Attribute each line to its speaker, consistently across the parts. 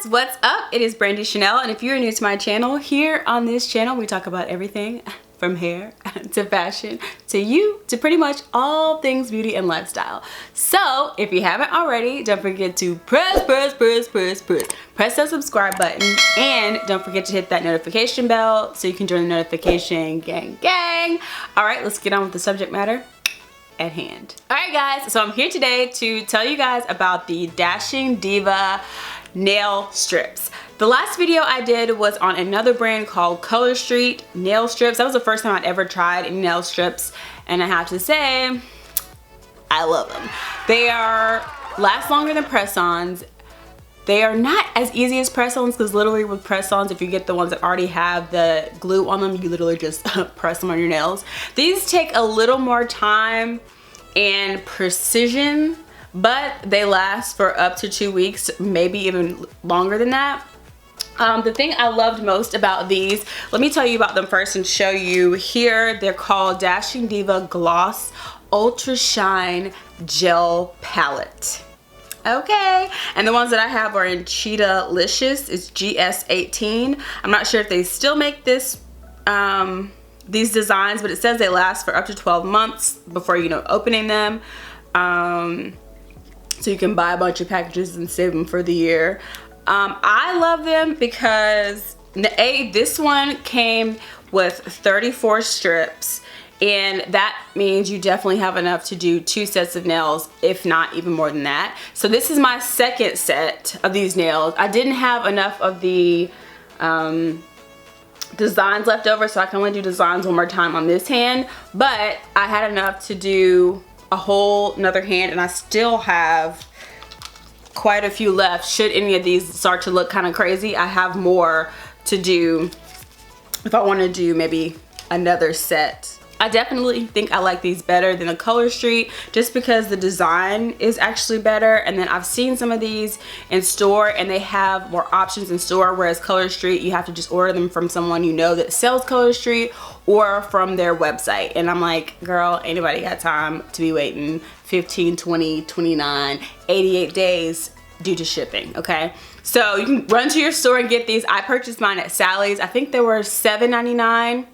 Speaker 1: guys, what's up? It is Brandy Chanell, and if you're new to my channel, here on this channel we talk about everything from hair to fashion to you to pretty much all things beauty and lifestyle. So if you haven't already, don't forget to press that subscribe button, and don't forget to hit that notification bell so you can join the notification gang. All right, let's get on with the subject matter at hand. All right guys, so I'm here today to tell you guys about the Dashing Diva nail strips. The last video I did was on another brand called Color Street nail strips. That was the first time I'd ever tried any nail strips, and I have to say I love them. They last longer than press-ons. They are not as easy as press-ons, because literally with press-ons, if you get the ones that already have the glue on them, you literally just press them on your nails. These take a little more time and precision, but they last for up to 2 weeks, maybe even longer than that. The thing I loved most about these, let me tell you about them first and show you here. They're called Dashing Diva Gloss Ultra Shine Gel Palette. Okay, and the ones that I have are in Cheetah Licious. It's GS18. I'm not sure if they still make this these designs, but it says they last for up to 12 months before, you know, opening them. So you can buy a bunch of packages and save them for the year. I love them because this one came with 34 strips, and that means you definitely have enough to do 2 sets of nails, if not even more than that. So this is my second set of these nails. I didn't have enough of the designs left over, so I can only do designs one more time on this hand, but I had enough to do a whole another hand, and I still have quite a few left. Should any of these start to look kind of crazy, I have more to do if I want to do maybe another set. I definitely think I like these better than the Color Street, just because the design is actually better. And then I've seen some of these in store and they have more options in store, whereas Color Street, you have to just order them from someone you know that sells Color Street or from their website. And I'm like, girl, anybody got time to be waiting 15, 20, 29, 88 days due to shipping, okay? So you can run to your store and get these. I purchased mine at Sally's. I think they were $7.99.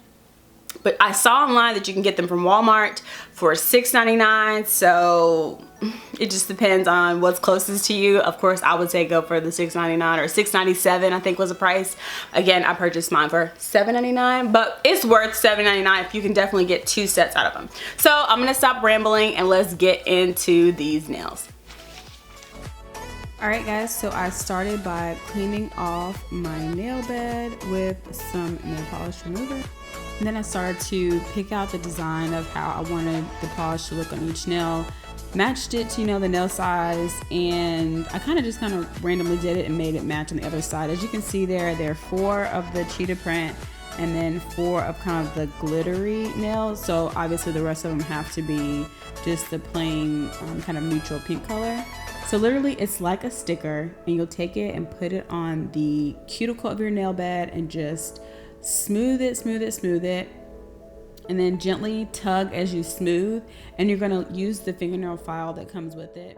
Speaker 1: But I saw online that you can get them from Walmart for $6.99, so it just depends on what's closest to you. Of course, I would say go for the $6.99 or $6.97, I think was the price. Again, I purchased mine for $7.99, but it's worth $7.99 if you can definitely get 2 sets out of them. So I'm gonna stop rambling and let's get into these nails. Alright guys, so I started by cleaning off my nail bed with some nail polish remover. And then I started to pick out the design of how I wanted the polish to look on each nail. Matched it to, you know, the nail size, and I kind of randomly did it and made it match on the other side. As you can see there are 4 of the cheetah print and then 4 of kind of the glittery nails. So obviously the rest of them have to be just the plain kind of neutral pink color. So literally it's like a sticker, and you'll take it and put it on the cuticle of your nail bed and just smooth it, and then gently tug as you smooth, and you're going to use the fingernail file that comes with it.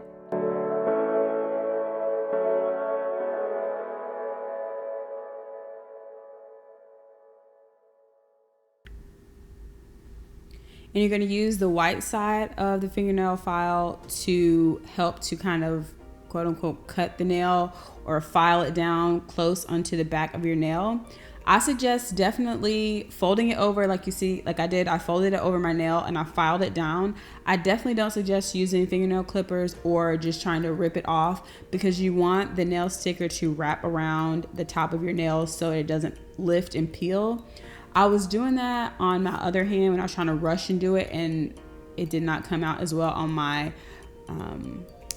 Speaker 1: And you're going to use the white side of the fingernail file to help to kind of quote unquote cut the nail or file it down close onto the back of your nail. I suggest definitely folding it over like you see, like I did. I folded it over my nail and I filed it down. I definitely don't suggest using fingernail clippers or just trying to rip it off, because you want the nail sticker to wrap around the top of your nail so it doesn't lift and peel. I was doing that on my other hand when I was trying to rush and do it, and it did not come out as well on my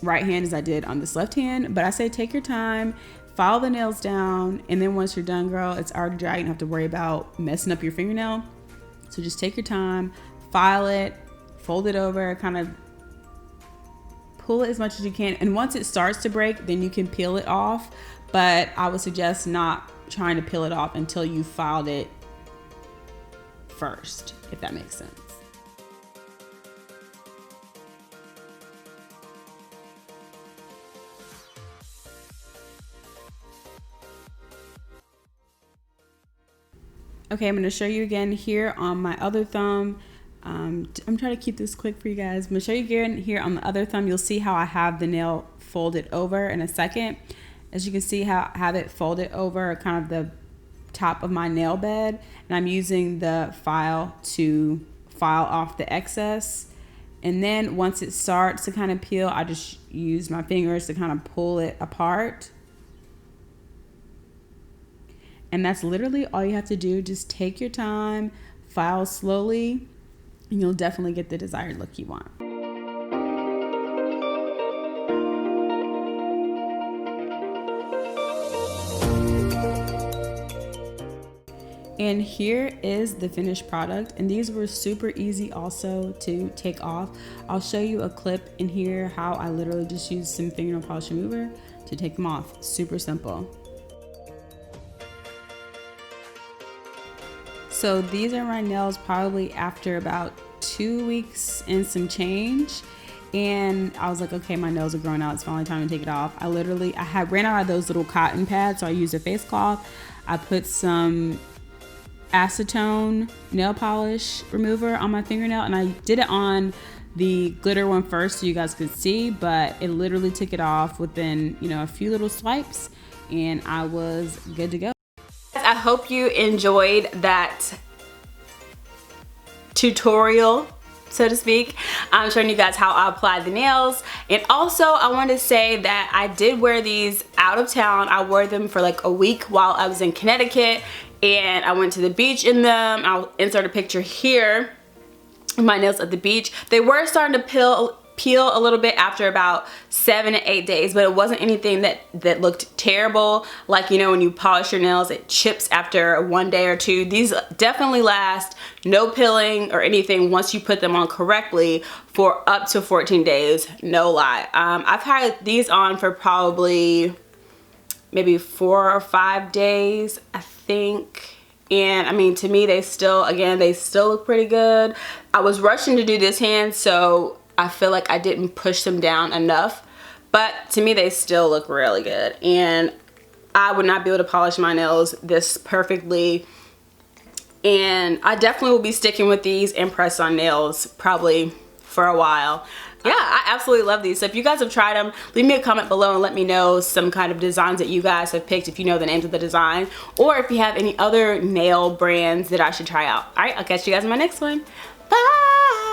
Speaker 1: right hand as I did on this left hand. But I say take your time, file the nails down, and then once you're done, girl, it's already dry. You don't have to worry about messing up your fingernail. So just take your time, file it, fold it over, kind of pull it as much as you can. And once it starts to break, then you can peel it off. But I would suggest not trying to peel it off until you filed it first, if that makes sense. Okay, I'm going to show you again here on my other thumb. I'm trying to keep this quick for you guys. I'm going to show you again here on the other thumb. You'll see how I have the nail folded over in a second. As you can see how I have it folded over kind of the top of my nail bed. And I'm using the file to file off the excess. And then once it starts to kind of peel, I just use my fingers to kind of pull it apart. And that's literally all you have to do. Just take your time, file slowly, and you'll definitely get the desired look you want. And here is the finished product, and these were super easy also to take off. I'll show you a clip in here how I literally just used some fingernail polish remover to take them off. Super simple. So these are my nails probably after about 2 weeks and some change. And I was like, okay, my nails are growing out. It's finally time to take it off. I ran out of those little cotton pads, so I used a face cloth. I put some acetone nail polish remover on my fingernail, and I did it on the glitter one first so you guys could see, but it literally took it off within, you know, a few little swipes, and I was good to go. I hope you enjoyed that tutorial, so to speak. I'm showing you guys how I apply the nails. And also I wanted to say that I did wear these out of town. I wore them for like a week while I was in Connecticut, and I went to the beach in them. I'll insert a picture here of my nails at the beach. They were starting to peel a little bit after about 7 to 8 days, but it wasn't anything that looked terrible. Like, you know, when you polish your nails, it chips after 1 day or 2. These definitely last, no pilling or anything once you put them on correctly for up to 14 days, no lie. I've had these on for probably maybe 4 or 5 days, I think. And I mean, to me, they still look pretty good. I was rushing to do this hand, so I feel like I didn't push them down enough, but to me they still look really good, and I would not be able to polish my nails this perfectly, and I definitely will be sticking with these and press on nails probably for a while. Yeah, I absolutely love these. So if you guys have tried them, leave me a comment below and let me know some kind of designs that you guys have picked, if you know the names of the design, or if you have any other nail brands that I should try out. All right, I'll catch you guys in my next one. Bye!